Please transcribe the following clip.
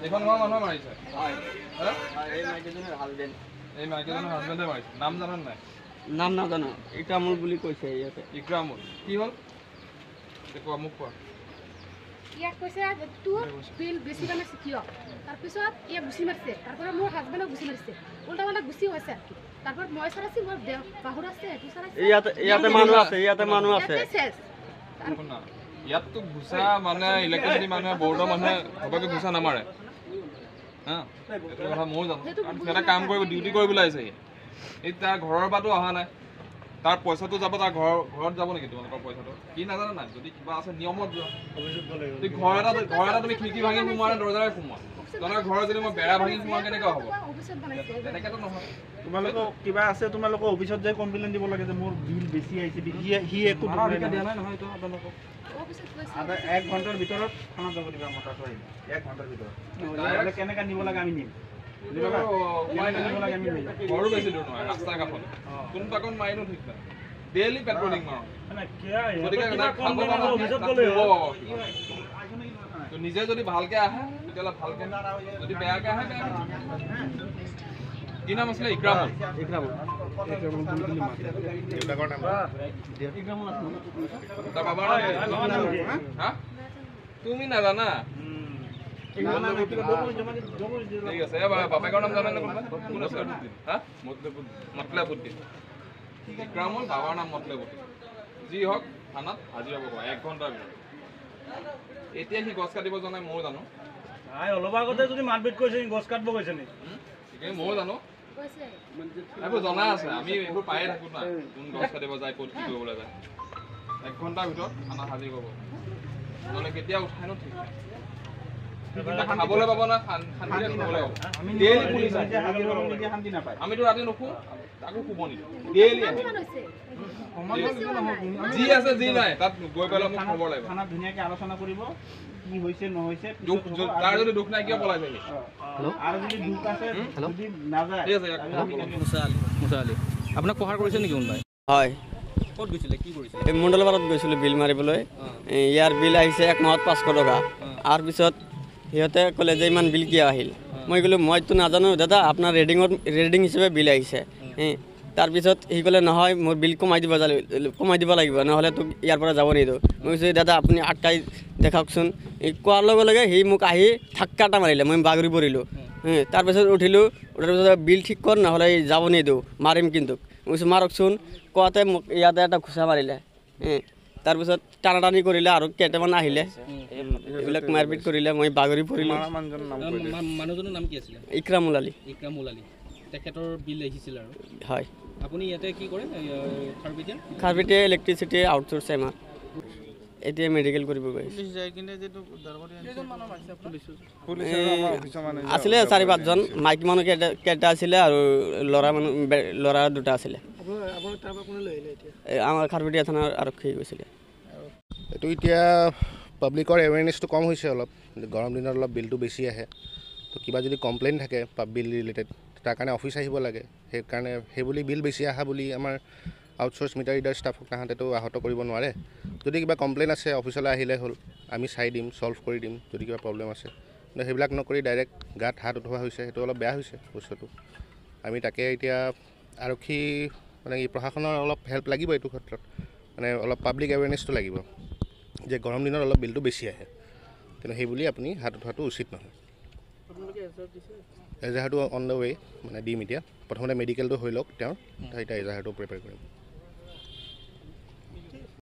এইখন ঘৰৰ মানুহে মাৰিছে হয় হা এই মাইকীজনৰ হাজবেণ্ড এই মাইকীজনৰ হাজবেণ্ডে মাৰিছে নাম জানেন নাই নাম নাজানো ইকৰামুল বুলি কৈছে ইহঁতে ইকৰামুল কি হ'ল কোৱা মোক কোৱা ইয়াক কৈছে তোৰ বিল বেছি বানাইছে কিয় তাৰপিছত ইয়ে গুচি মাৰিছে তাৰপৰা মোৰ হাজবেণ্ডক গুচি মাৰিছে উল্টা মানে গুচি হৈছে আৰু তাৰপৰ মই সাৰাছি মোৰ বাহুৰ আছে এটু সাৰাছি ইয়াতে মানুহ আছে শেষ শুনা ইয়াত তো ঘুষা মানে ইলেক্ট্ৰিচিটি মানুহে বৰ্ডৰ মানুহে সবাকে ঘুষা নামাৰে হা এইটো কথা মই জানো কাৰণ সিহঁতে কাম কৰিব ডিউটি কৰিবলৈ আহিছে এই তাৰ ঘৰৰ পৰাতো অহা নাই তাৰ পইচাটো যাব তাৰ ঘৰত যাব নেকি তোমালোকৰ পইচাটো কি নাজানা নাই যদি কিবা আছে নিয়মত যোৱা তুমি ঘৰ এটা তুমি খিৰিকী ভাঙি সোমোৱা নে দৰজাৰে সোমোৱা তোমালোকৰ ঘৰত যদি মই বেৰা ভাঙি সোমোৱা কেনেকুৱা হ'ব তেনেকেতো নহয় তোমালোকৰ কিবা আছে তোমালোকৰ অফিচত যাই কমপ্লেইন দিব লাগে যে মোৰ বিল বেছি আহিছে হি একো দিয়া নাই নহয় তো আপোনালোকক আৰু 1 ঘণ্টাৰ ভিতৰত খানা যাব দিবা মতাটো আহিব 1 ঘণ্টাৰ ভিতৰত নহলে কেনেকা নিব লাগে আমি নিম ঘৰো বেছি দূৰ নহয় ৰাস্তাৰ কাষত কোন পাকত মাৰিনো ঠিক নাই ডেইলি পেট্ৰলিং মাৰো নিজে যদি ভালকে আহে তেতিয়াহ'লে ভালকে যদি বেয়াকে আহে কি নাম আছিলে ইকৰামুল তাৰ বাবাৰ নাম হা তুমি নাজানা ঠিক আছে বাপেকৰ নাম জানে নে কোন আছে হা মতলেবুদ্দিন ইকৰামুল বাবাৰ নাম মতলেবুদ্দিন যি হওক থানাত হাজিৰ হ'ব 1 ঘণ্টাৰ ভিতৰত এতিয়া সি গছ কাটিব জনাই ময়ো জানো অলপ আগতে যদি মাৰপিট কৰিছে গছ কাটিব গৈছে নি ময়ো জানো এইবোৰ জনা আছে আমি এইবোৰ পায়ে থাকো না কোন গছ কাটিব যায় ক'ত কি কৰিবলৈ যায় 1 ঘণ্টাৰ ভিতৰত থানাত হাজিৰ হ'ব নহ'লে কেতিয়া উঠাই ন ঠিক নাই খাবলৈ পাব না শান্তিৰে খাবলৈ পাব ডেইলি পুলিচ শান্তি নাপায় আমিতো ৰাতি নুশো তাকো শুব নিদিওঁ ডেইলি যি আছে যি নাই তাত গৈ পেলাই মোক খবৰ লাগিব থানাত ধুনীয়াকৈ আলোচনা কৰিব কি হৈছে নহৈছে তাৰ যদি দুখ নাই কিয় পলাই যাবি আৰু যদি দুখ আছে যদি নাযায় ঠিক আছে মুছা আলী আপোনাক প্ৰহাৰ কৰিছে নেকি কোনোবাই হয় ক'ত গৈছিলে কি কৰিছে এই মণ্ডলপাৰাত গৈছিলোঁ বিল মাৰিবলৈ ইয়াৰ বিল আহিছে 1 মাহত 500 টকা আৰু পিছত সিহঁতে ক'লে যে ইমান বিল কিয় আহিল মই ক'লোঁ মইতো নাজানো দাদা আপোনাৰ ৰেডিং হিচাপে বিল আহিছে তাৰপিছত সি ক'লে নহয় মোৰ বিল কমাই দিব লাগিব নহ'লে তোক ইয়াৰ পৰা যাব নিদিওঁ মই কৈছোঁ দাদা আপুনি আটকাই দেখাওকচোন কোৱাৰ লগে লগে সি মোক আহি ধাক্কা এটা মাৰিলে মই বাগৰি পৰিলোঁ তাৰপিছত উঠাৰ পিছত বিল ঠিক কৰ নহ'লে যাব নিদিওঁ মাৰিম কিন্তু মই কৈছোঁ মাৰকচোন কোৱাতে মোক ইয়াতে এটা ঘুচা মাৰিলে তাৰপিছত টানাটানি কৰিলে আৰু কেইটামান আহিলে এইবিলাক মাৰপিট কৰিলে মই বাগৰি পৰিলোঁ মানুহজনৰ নাম কি আছিলে ইকৰামুল আলী তেখেতৰ বিল আহিছিল আৰু হয় আপুনি ইয়াতে কি কৰে খাৰপিটিয়া ইলেক্ট্ৰিচিটি আউটচোৰ্চ আমাৰ এতিয়া মেডিকেল কৰিব গৈ আছিলে 4-5জন মাইকী মানুহ কেইটা আছিলে আৰু ল'ৰা 2টা আছিলে আমাৰ খাৰপিটিয়া থানাৰ আৰক্ষী গৈছিলে এইটো এতিয়া পাব্লিকৰ এৱেৰনেছটো কম হৈছে অলপ গৰম দিনত অলপ বিলটো বেছি আহে তো কিবা যদি কমপ্লেইন থাকে বিল ৰিলেটেড তাৰ কাৰণে অফিচ আহিব লাগে সেইকাৰণে সেইবুলি বিল বেছি আহা বুলি আমাৰ আউটচোৰ্চ মিটাৰ ৰিডাৰ ষ্টাফক তাহাঁতেতো আহত কৰিব নোৱাৰে যদি কিবা কমপ্লেইন আছে অফিচলৈ আহিলে হ'ল আমি চাই দিম চল্ভ কৰি দিম যদি কিবা প্ৰব্লেম আছে কিন্তু সেইবিলাক নকৰি ডাইৰেক্ট গাত হাত উঠোৱা হৈছে সেইটো অলপ বেয়া হৈছে বস্তুটো আমি তাকে এতিয়া আৰক্ষী মানে প্ৰশাসনৰ অলপ হেল্প লাগিব এইটো ক্ষেত্ৰত মানে অলপ পাব্লিক এৱেৰনেছটো লাগিব যে গৰম দিনত অলপ বিলটো বেছি আহে কিন্তু সেইবুলি আপুনি হাত উঠোৱাটো উচিত নহয় এজাহাৰটো অন দ্য ৱে মানে দিম এতিয়া প্ৰথমতে মেডিকেলটো হৈ লওক তেওঁৰ এতিয়া এজাহাৰটো প্ৰিপেয়াৰ কৰিম